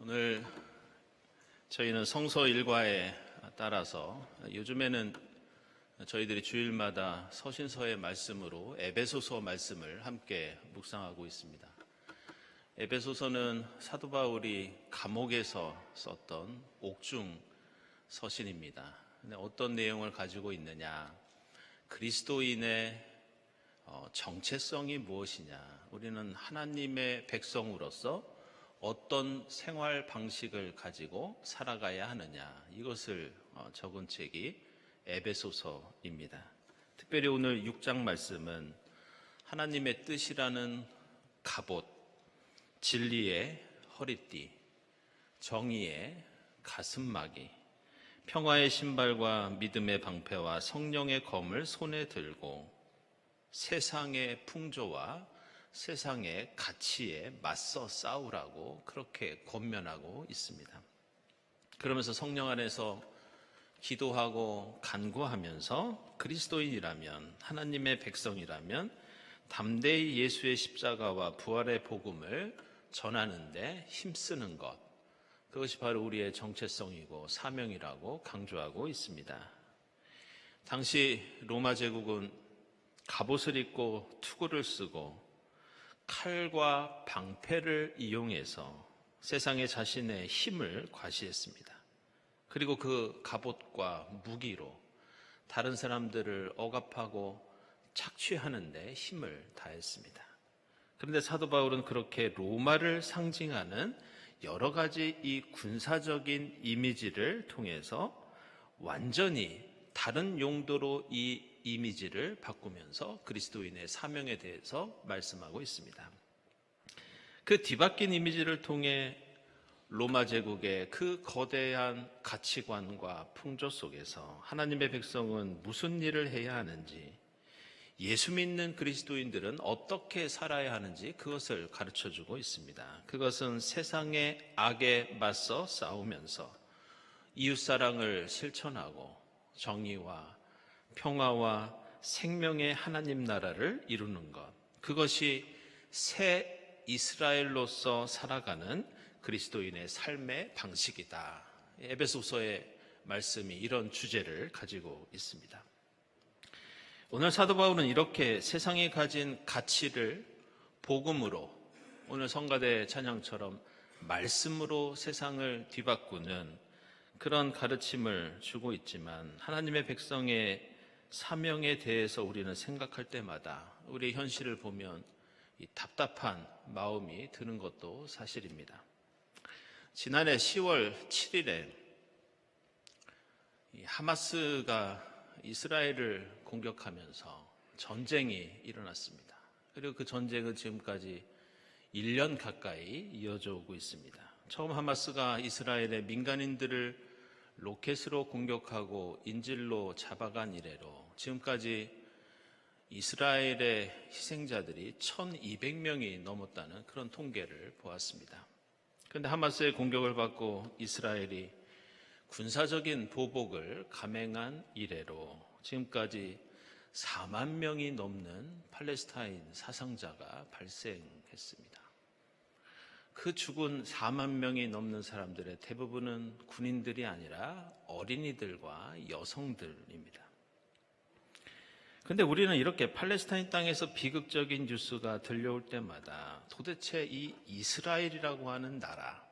오늘 저희는 성서 일과에 따라서 요즘에는 저희들이 주일마다 서신서의 말씀으로 에베소서 말씀을 함께 묵상하고 있습니다. 에베소서는 사도 바울이 감옥에서 썼던 옥중 서신입니다. 근데 어떤 내용을 가지고 있느냐? 그리스도인의 정체성이 무엇이냐? 우리는 하나님의 백성으로서 어떤 생활 방식을 가지고 살아가야 하느냐, 이것을 적은 책이 에베소서입니다. 특별히 오늘 6장 말씀은 하나님의 뜻이라는 갑옷, 진리의 허리띠, 정의의 가슴막이, 평화의 신발과 믿음의 방패와 성령의 검을 손에 들고 세상의 풍조와 세상의 가치에 맞서 싸우라고 그렇게 권면하고 있습니다. 그러면서 성령 안에서 기도하고 간구하면서 그리스도인이라면, 하나님의 백성이라면 담대히 예수의 십자가와 부활의 복음을 전하는 데 힘쓰는 것, 그것이 바로 우리의 정체성이고 사명이라고 강조하고 있습니다. 당시 로마 제국은 갑옷을 입고 투구를 쓰고 칼과 방패를 이용해서 세상에 자신의 힘을 과시했습니다. 그리고 그 갑옷과 무기로 다른 사람들을 억압하고 착취하는 데 힘을 다했습니다. 그런데 사도 바울은 그렇게 로마를 상징하는 여러 가지 이 군사적인 이미지를 통해서 완전히 다른 용도로 이 이미지를 바꾸면서 그리스도인의 사명에 대해서 말씀하고 있습니다. 그 뒤바뀐 이미지를 통해 로마 제국의 그 거대한 가치관과 풍조 속에서 하나님의 백성은 무슨 일을 해야 하는지, 예수 믿는 그리스도인들은 어떻게 살아야 하는지 그것을 가르쳐주고 있습니다. 그것은 세상의 악에 맞서 싸우면서 이웃사랑을 실천하고 정의와 평화와 생명의 하나님 나라를 이루는 것, 그것이 새 이스라엘로서 살아가는 그리스도인의 삶의 방식이다. 에베소서의 말씀이 이런 주제를 가지고 있습니다. 오늘 사도 바울은 이렇게 세상이 가진 가치를 복음으로, 오늘 성가대 찬양처럼 말씀으로 세상을 뒤바꾸는 그런 가르침을 주고 있지만, 하나님의 백성의 사명에 대해서 우리는 생각할 때마다 우리의 현실을 보면 이 답답한 마음이 드는 것도 사실입니다. 지난해 10월 7일에 하마스가 이스라엘을 공격하면서 전쟁이 일어났습니다. 그리고 그 전쟁은 지금까지 1년 가까이 이어져 오고 있습니다. 처음 하마스가 이스라엘의 민간인들을 로켓으로 공격하고 인질로 잡아간 이래로 지금까지 이스라엘의 희생자들이 1200명이 넘었다는 그런 통계를 보았습니다. 그런데 하마스의 공격을 받고 이스라엘이 군사적인 보복을 감행한 이래로 지금까지 4만 명이 넘는 팔레스타인 사상자가 발생했습니다. 그 죽은 4만 명이 넘는 사람들의 대부분은 군인들이 아니라 어린이들과 여성들입니다. 그런데 우리는 이렇게 팔레스타인 땅에서 비극적인 뉴스가 들려올 때마다 도대체 이 이스라엘이라고 하는 나라,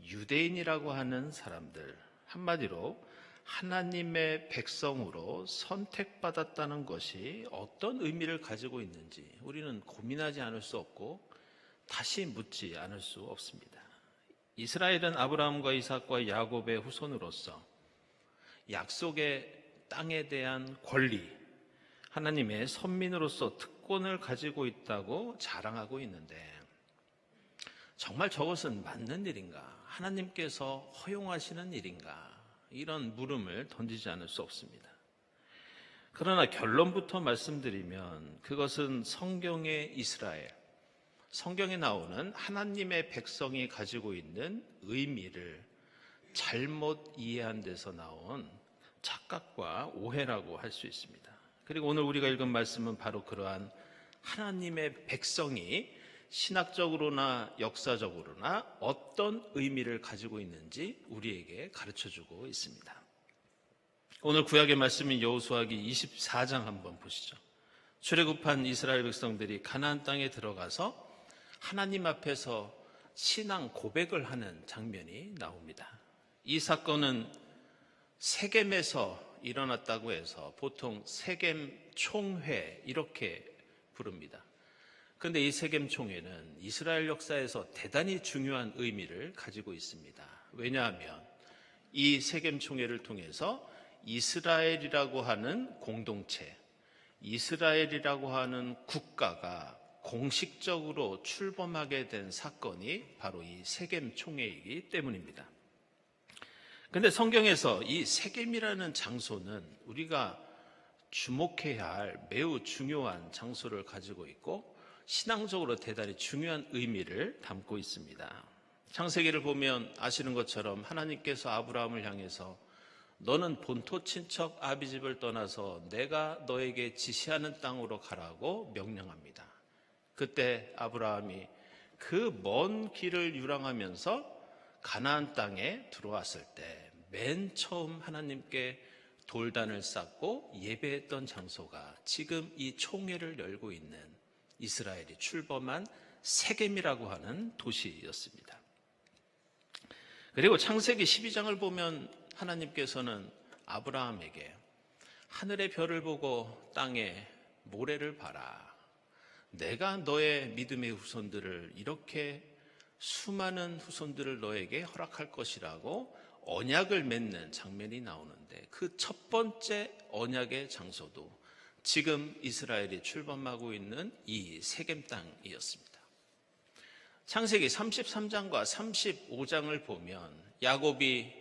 유대인이라고 하는 사람들, 한마디로 하나님의 백성으로 선택받았다는 것이 어떤 의미를 가지고 있는지 우리는 고민하지 않을 수 없고 다시 묻지 않을 수 없습니다. 이스라엘은 아브라함과 이삭과 야곱의 후손으로서 약속의 땅에 대한 권리, 하나님의 선민으로서 특권을 가지고 있다고 자랑하고 있는데, 정말 저것은 맞는 일인가? 하나님께서 허용하시는 일인가? 이런 물음을 던지지 않을 수 없습니다. 그러나 결론부터 말씀드리면 그것은 성경의 이스라엘, 성경에 나오는 하나님의 백성이 가지고 있는 의미를 잘못 이해한 데서 나온 착각과 오해라고 할 수 있습니다. 그리고 오늘 우리가 읽은 말씀은 바로 그러한 하나님의 백성이 신학적으로나 역사적으로나 어떤 의미를 가지고 있는지 우리에게 가르쳐주고 있습니다. 오늘 구약의 말씀인 여호수아기 24장 한번 보시죠. 출애굽한 이스라엘 백성들이 가나안 땅에 들어가서 하나님 앞에서 신앙 고백을 하는 장면이 나옵니다. 이 사건은 세겜에서 일어났다고 해서 보통 세겜 총회 이렇게 부릅니다. 그런데 이 세겜 총회는 이스라엘 역사에서 대단히 중요한 의미를 가지고 있습니다. 왜냐하면 이 세겜 총회를 통해서 이스라엘이라고 하는 공동체, 이스라엘이라고 하는 국가가 공식적으로 출범하게 된 사건이 바로 이 세겜 총회이기 때문입니다. 그런데 성경에서 이 세겜이라는 장소는 우리가 주목해야 할 매우 중요한 장소를 가지고 있고 신앙적으로 대단히 중요한 의미를 담고 있습니다. 창세기를 보면 아시는 것처럼 하나님께서 아브라함을 향해서 너는 본토 친척 아비집을 떠나서 내가 너에게 지시하는 땅으로 가라고 명령합니다. 그때 아브라함이 그 먼 길을 유랑하면서 가나안 땅에 들어왔을 때 맨 처음 하나님께 돌단을 쌓고 예배했던 장소가 지금 이 총회를 열고 있는 이스라엘이 출범한 세겜이라고 하는 도시였습니다. 그리고 창세기 12장을 보면 하나님께서는 아브라함에게 하늘의 별을 보고 땅에 모래를 봐라. 내가 너의 믿음의 후손들을 이렇게 수많은 후손들을 너에게 허락할 것이라고 언약을 맺는 장면이 나오는데 그 첫 번째 언약의 장소도 지금 이스라엘이 출범하고 있는 이 세겜 땅이었습니다. 창세기 33장과 35장을 보면 야곱이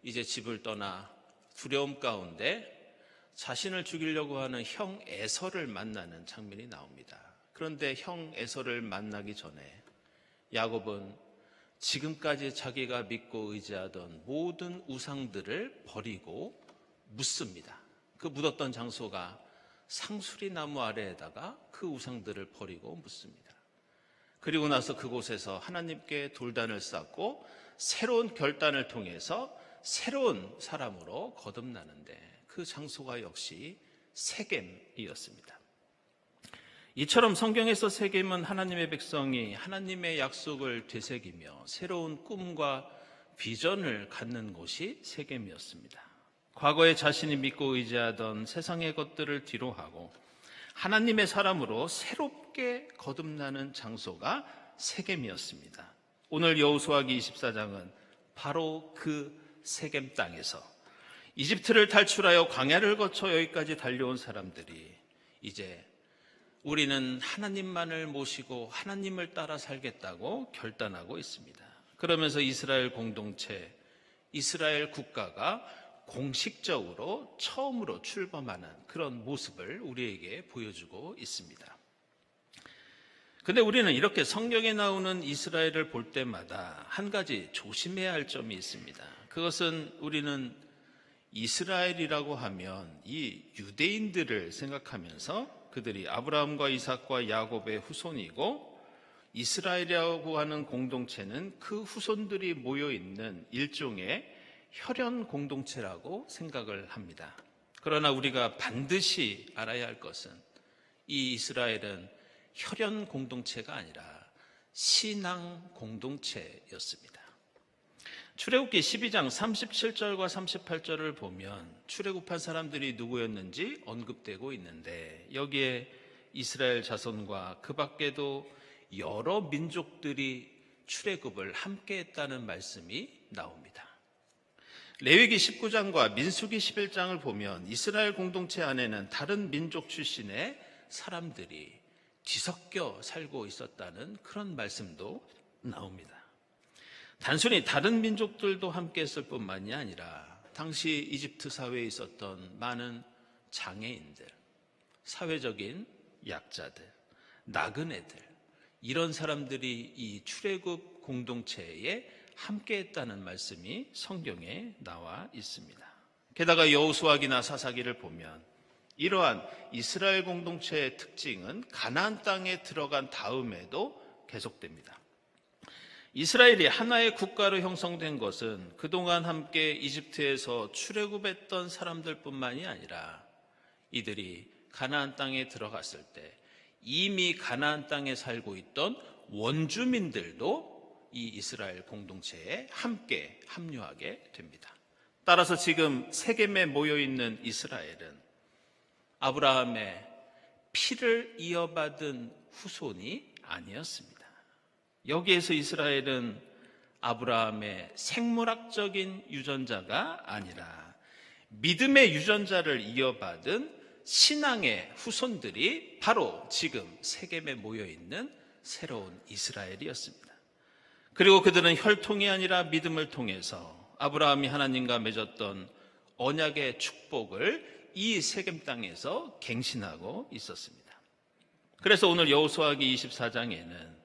이제 집을 떠나 두려움 가운데 자신을 죽이려고 하는 형 에서를 만나는 장면이 나옵니다. 그런데 형 에서를 만나기 전에 야곱은 지금까지 자기가 믿고 의지하던 모든 우상들을 버리고 묻습니다. 그 묻었던 장소가 상수리 나무 아래에다가 그 우상들을 버리고 묻습니다. 그리고 나서 그곳에서 하나님께 돌단을 쌓고 새로운 결단을 통해서 새로운 사람으로 거듭나는데 그 장소가 역시 세겜이었습니다. 이처럼 성경에서 세겜은 하나님의 백성이 하나님의 약속을 되새기며 새로운 꿈과 비전을 갖는 곳이 세겜이었습니다. 과거에 자신이 믿고 의지하던 세상의 것들을 뒤로하고 하나님의 사람으로 새롭게 거듭나는 장소가 세겜이었습니다. 오늘 여호수아기 24장은 바로 그 세겜 땅에서 이집트를 탈출하여 광야를 거쳐 여기까지 달려온 사람들이 이제 우리는 하나님만을 모시고 하나님을 따라 살겠다고 결단하고 있습니다. 그러면서 이스라엘 공동체, 이스라엘 국가가 공식적으로 처음으로 출범하는 그런 모습을 우리에게 보여주고 있습니다. 그런데 우리는 이렇게 성경에 나오는 이스라엘을 볼 때마다 한 가지 조심해야 할 점이 있습니다. 그것은 우리는 이스라엘이라고 하면 이 유대인들을 생각하면서 그들이 아브라함과 이삭과 야곱의 후손이고 이스라엘이라고 하는 공동체는 그 후손들이 모여있는 일종의 혈연 공동체라고 생각을 합니다. 그러나 우리가 반드시 알아야 할 것은 이 이스라엘은 혈연 공동체가 아니라 신앙 공동체였습니다. 출애굽기 12장 37절과 38절을 보면 출애굽한 사람들이 누구였는지 언급되고 있는데 여기에 이스라엘 자손과 그 밖에도 여러 민족들이 출애굽을 함께 했다는 말씀이 나옵니다. 레위기 19장과 민수기 11장을 보면 이스라엘 공동체 안에는 다른 민족 출신의 사람들이 뒤섞여 살고 있었다는 그런 말씀도 나옵니다. 단순히 다른 민족들도 함께 했을 뿐만이 아니라 당시 이집트 사회에 있었던 많은 장애인들, 사회적인 약자들, 나그네들 이런 사람들이 이 출애굽 공동체에 함께 했다는 말씀이 성경에 나와 있습니다. 게다가 여호수아기나 사사기를 보면 이러한 이스라엘 공동체의 특징은 가나안 땅에 들어간 다음에도 계속됩니다. 이스라엘이 하나의 국가로 형성된 것은 그동안 함께 이집트에서 출애굽했던 사람들뿐만이 아니라 이들이 가나안 땅에 들어갔을 때 이미 가나안 땅에 살고 있던 원주민들도 이 이스라엘 공동체에 함께 합류하게 됩니다. 따라서 지금 세겜에 모여있는 이스라엘은 아브라함의 피를 이어받은 후손이 아니었습니다. 여기에서 이스라엘은 아브라함의 생물학적인 유전자가 아니라 믿음의 유전자를 이어받은 신앙의 후손들이 바로 지금 세겜에 모여있는 새로운 이스라엘이었습니다. 그리고 그들은 혈통이 아니라 믿음을 통해서 아브라함이 하나님과 맺었던 언약의 축복을 이 세겜 땅에서 갱신하고 있었습니다. 그래서 오늘 여호수아기 24장에는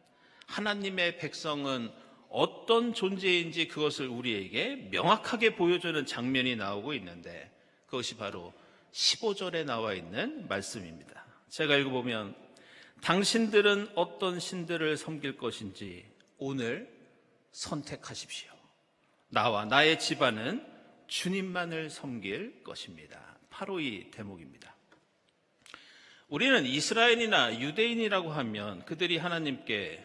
하나님의 백성은 어떤 존재인지 그것을 우리에게 명확하게 보여주는 장면이 나오고 있는데 그것이 바로 15절에 나와 있는 말씀입니다. 제가 읽어보면 당신들은 어떤 신들을 섬길 것인지 오늘 선택하십시오. 나와 나의 집안은 주님만을 섬길 것입니다. 바로 이 대목입니다. 우리는 이스라엘이나 유대인이라고 하면 그들이 하나님께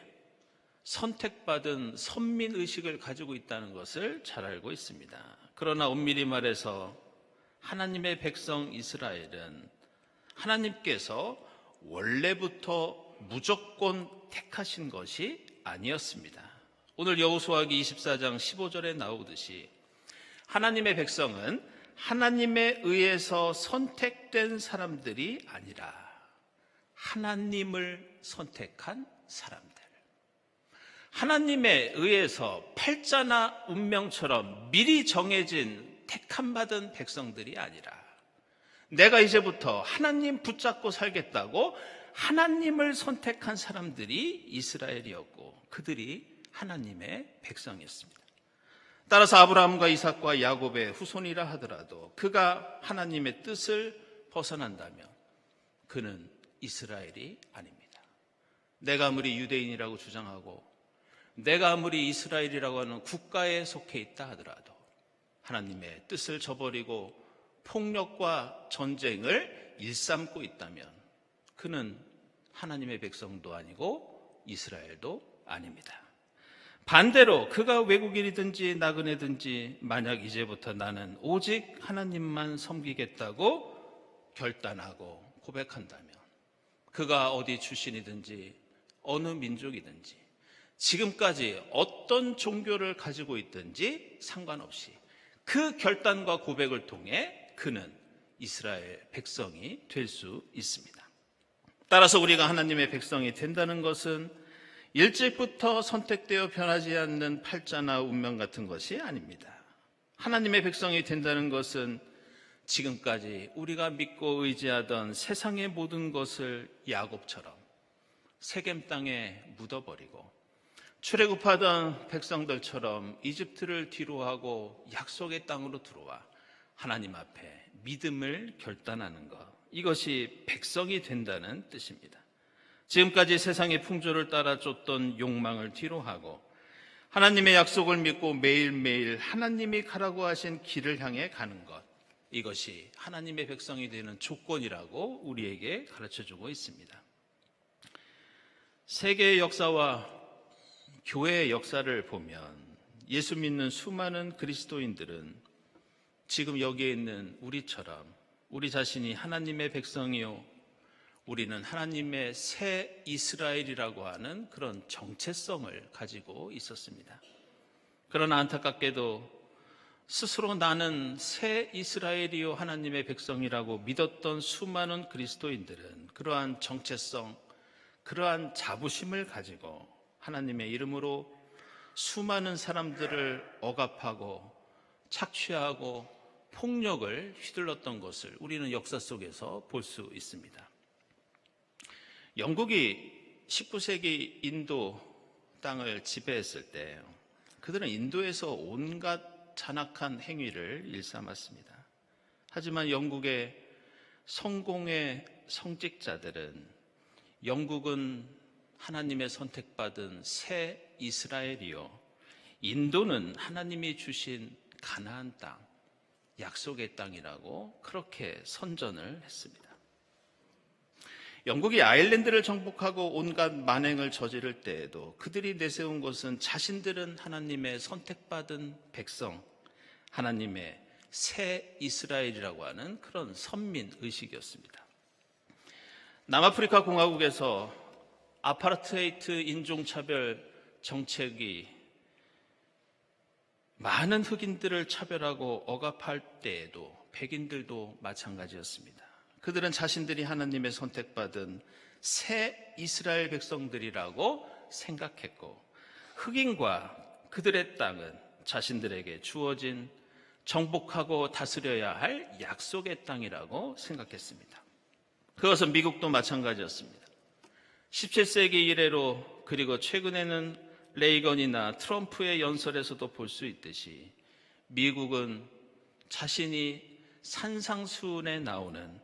선택받은 선민의식을 가지고 있다는 것을 잘 알고 있습니다. 그러나 엄밀히 말해서 하나님의 백성 이스라엘은 하나님께서 원래부터 무조건 택하신 것이 아니었습니다. 오늘 여호수아기 24장 15절에 나오듯이 하나님의 백성은 하나님에 의해서 선택된 사람들이 아니라 하나님을 선택한 사람들, 하나님에 의해서 팔자나 운명처럼 미리 정해진 택함받은 백성들이 아니라 내가 이제부터 하나님 붙잡고 살겠다고 하나님을 선택한 사람들이 이스라엘이었고 그들이 하나님의 백성이었습니다. 따라서 아브라함과 이삭과 야곱의 후손이라 하더라도 그가 하나님의 뜻을 벗어난다면 그는 이스라엘이 아닙니다. 내가 아무리 유대인이라고 주장하고 내가 아무리 이스라엘이라고 하는 국가에 속해 있다 하더라도 하나님의 뜻을 저버리고 폭력과 전쟁을 일삼고 있다면 그는 하나님의 백성도 아니고 이스라엘도 아닙니다. 반대로 그가 외국인이든지 나그네든지 만약 이제부터 나는 오직 하나님만 섬기겠다고 결단하고 고백한다면 그가 어디 출신이든지 어느 민족이든지 지금까지 어떤 종교를 가지고 있든지 상관없이 그 결단과 고백을 통해 그는 이스라엘 백성이 될 수 있습니다. 따라서 우리가 하나님의 백성이 된다는 것은 일찍부터 선택되어 변하지 않는 팔자나 운명 같은 것이 아닙니다. 하나님의 백성이 된다는 것은 지금까지 우리가 믿고 의지하던 세상의 모든 것을 야곱처럼 세겜 땅에 묻어버리고 출애굽하던 백성들처럼 이집트를 뒤로하고 약속의 땅으로 들어와 하나님 앞에 믿음을 결단하는 것, 이것이 백성이 된다는 뜻입니다. 지금까지 세상의 풍조를 따라 쫓던 욕망을 뒤로하고 하나님의 약속을 믿고 매일매일 하나님이 가라고 하신 길을 향해 가는 것, 이것이 하나님의 백성이 되는 조건이라고 우리에게 가르쳐주고 있습니다. 세계의 역사와 교회의 역사를 보면 예수 믿는 수많은 그리스도인들은 지금 여기에 있는 우리처럼 우리 자신이 하나님의 백성이요 우리는 하나님의 새 이스라엘이라고 하는 그런 정체성을 가지고 있었습니다. 그러나 안타깝게도 스스로 나는 새 이스라엘이요 하나님의 백성이라고 믿었던 수많은 그리스도인들은 그러한 정체성, 그러한 자부심을 가지고 하나님의 이름으로 수많은 사람들을 억압하고 착취하고 폭력을 휘둘렀던 것을 우리는 역사 속에서 볼 수 있습니다. 영국이 19세기 인도 땅을 지배했을 때 그들은 인도에서 온갖 잔악한 행위를 일삼았습니다. 하지만 영국의 성공의 성직자들은 영국은 하나님의 선택받은 새 이스라엘이요, 인도는 하나님이 주신 가나안 땅, 약속의 땅이라고 그렇게 선전을 했습니다. 영국이 아일랜드를 정복하고 온갖 만행을 저지를 때에도 그들이 내세운 것은 자신들은 하나님의 선택받은 백성, 하나님의 새 이스라엘이라고 하는 그런 선민 의식이었습니다. 남아프리카 공화국에서 아파르테이트 인종차별 정책이 많은 흑인들을 차별하고 억압할 때에도 백인들도 마찬가지였습니다. 그들은 자신들이 하나님의 선택받은 새 이스라엘 백성들이라고 생각했고, 흑인과 그들의 땅은 자신들에게 주어진 정복하고 다스려야 할 약속의 땅이라고 생각했습니다. 그것은 미국도 마찬가지였습니다. 17세기 이래로, 그리고 최근에는 레이건이나 트럼프의 연설에서도 볼 수 있듯이 미국은 자신이 산상수훈에 나오는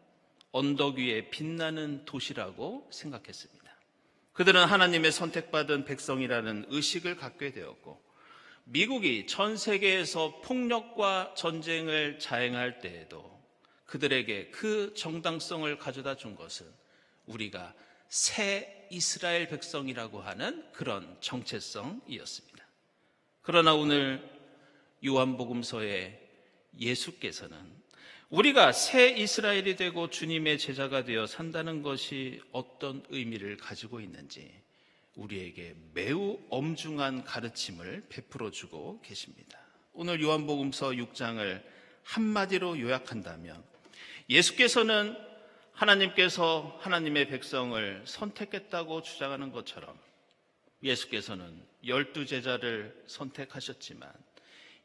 언덕 위에 빛나는 도시라고 생각했습니다. 그들은 하나님의 선택받은 백성이라는 의식을 갖게 되었고, 미국이 전 세계에서 폭력과 전쟁을 자행할 때에도 그들에게 그 정당성을 가져다 준 것은 우리가 새 이스라엘 백성이라고 하는 그런 정체성이었습니다. 그러나 오늘 요한복음서에 예수께서는 우리가 새 이스라엘이 되고 주님의 제자가 되어 산다는 것이 어떤 의미를 가지고 있는지 우리에게 매우 엄중한 가르침을 베풀어 주고 계십니다. 오늘 요한복음서 6장을 한마디로 요약한다면, 예수께서는 하나님께서 하나님의 백성을 선택했다고 주장하는 것처럼 예수께서는 12제자를 선택하셨지만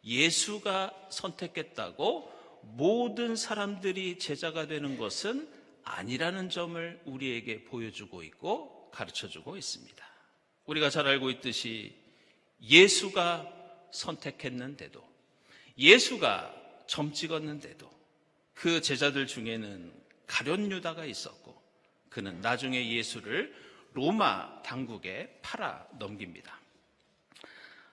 예수가 선택했다고 모든 사람들이 제자가 되는 것은 아니라는 점을 우리에게 보여주고 있고 가르쳐주고 있습니다. 우리가 잘 알고 있듯이 예수가 선택했는데도, 예수가 점 찍었는데도 그 제자들 중에는 가룟 유다가 있었고, 그는 나중에 예수를 로마 당국에 팔아 넘깁니다.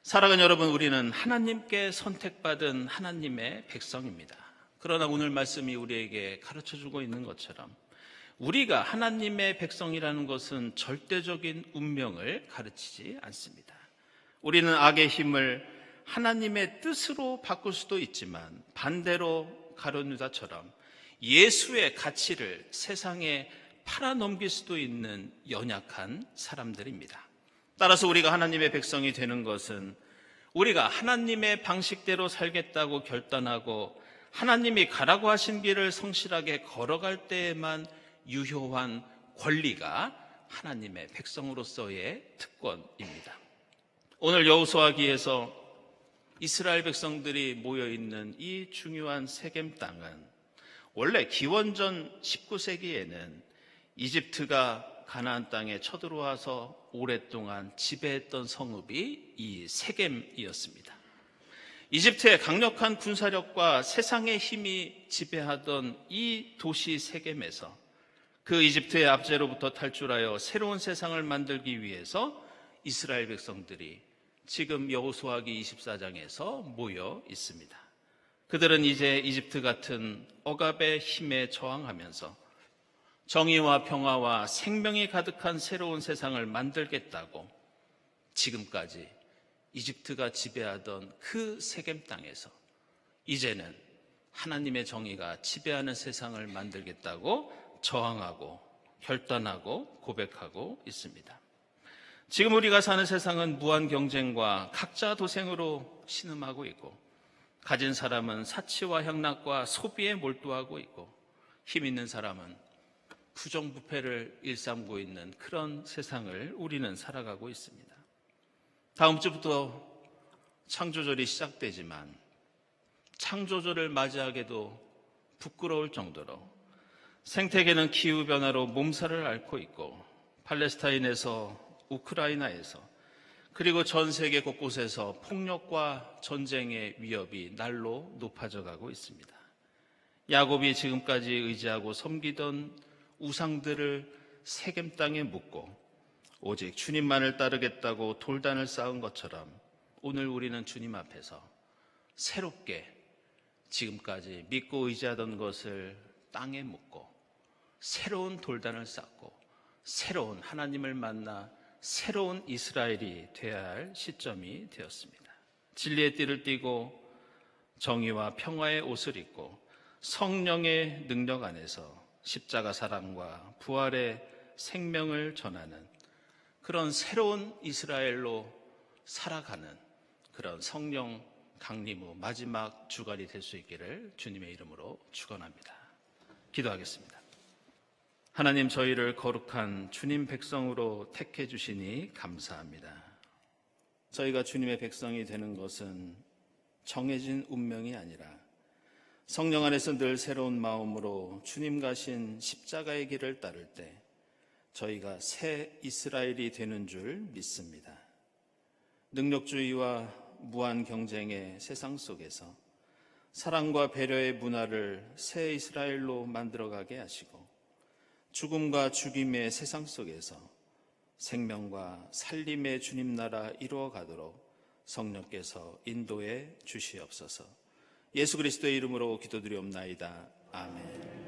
사랑하는 여러분, 우리는 하나님께 선택받은 하나님의 백성입니다. 그러나 오늘 말씀이 우리에게 가르쳐주고 있는 것처럼 우리가 하나님의 백성이라는 것은 절대적인 운명을 가르치지 않습니다. 우리는 악의 힘을 하나님의 뜻으로 바꿀 수도 있지만, 반대로 가룟 유다처럼 예수의 가치를 세상에 팔아넘길 수도 있는 연약한 사람들입니다. 따라서 우리가 하나님의 백성이 되는 것은 우리가 하나님의 방식대로 살겠다고 결단하고 하나님이 가라고 하신 길을 성실하게 걸어갈 때에만 유효한 권리가 하나님의 백성으로서의 특권입니다. 오늘 여호수아기에서 이스라엘 백성들이 모여있는 이 중요한 세겜 땅은 원래 기원전 19세기에는 이집트가 가나안 땅에 쳐들어와서 오랫동안 지배했던 성읍이 이 세겜이었습니다. 이집트의 강력한 군사력과 세상의 힘이 지배하던 이 도시 세겜에서 그 이집트의 압제로부터 탈출하여 새로운 세상을 만들기 위해서 이스라엘 백성들이 지금 여호수아기 24장에서 모여 있습니다. 그들은 이제 이집트 같은 억압의 힘에 저항하면서 정의와 평화와 생명이 가득한 새로운 세상을 만들겠다고 지금까지 이집트가 지배하던 그 세겜 땅에서 이제는 하나님의 정의가 지배하는 세상을 만들겠다고 저항하고 결단하고 고백하고 있습니다. 지금 우리가 사는 세상은 무한 경쟁과 각자 도생으로 신음하고 있고, 가진 사람은 사치와 향락과 소비에 몰두하고 있고, 힘 있는 사람은 부정부패를 일삼고 있는 그런 세상을 우리는 살아가고 있습니다. 다음 주부터 창조절이 시작되지만 창조절을 맞이하게도 부끄러울 정도로 생태계는 기후변화로 몸살을 앓고 있고, 팔레스타인에서 우크라이나에서 그리고 전 세계 곳곳에서 폭력과 전쟁의 위협이 날로 높아져 가고 있습니다. 야곱이 지금까지 의지하고 섬기던 우상들을 세겜 땅에 묻고 오직 주님만을 따르겠다고 돌단을 쌓은 것처럼 오늘 우리는 주님 앞에서 새롭게 지금까지 믿고 의지하던 것을 땅에 묻고 새로운 돌단을 쌓고 새로운 하나님을 만나 새로운 이스라엘이 되어야 할 시점이 되었습니다. 진리의 띠를 띠고 정의와 평화의 옷을 입고 성령의 능력 안에서 십자가 사랑과 부활의 생명을 전하는 그런 새로운 이스라엘로 살아가는 그런 성령 강림 후 마지막 주간이 될 수 있기를 주님의 이름으로 축원합니다. 기도하겠습니다. 하나님, 저희를 거룩한 주님 백성으로 택해 주시니 감사합니다. 저희가 주님의 백성이 되는 것은 정해진 운명이 아니라 성령 안에서 늘 새로운 마음으로 주님 가신 십자가의 길을 따를 때 저희가 새 이스라엘이 되는 줄 믿습니다. 능력주의와 무한 경쟁의 세상 속에서 사랑과 배려의 문화를 새 이스라엘로 만들어가게 하시고 죽음과 죽임의 세상 속에서 생명과 살림의 주님 나라 이루어가도록 성령께서 인도해 주시옵소서. 예수 그리스도의 이름으로 기도드리옵나이다. 아멘.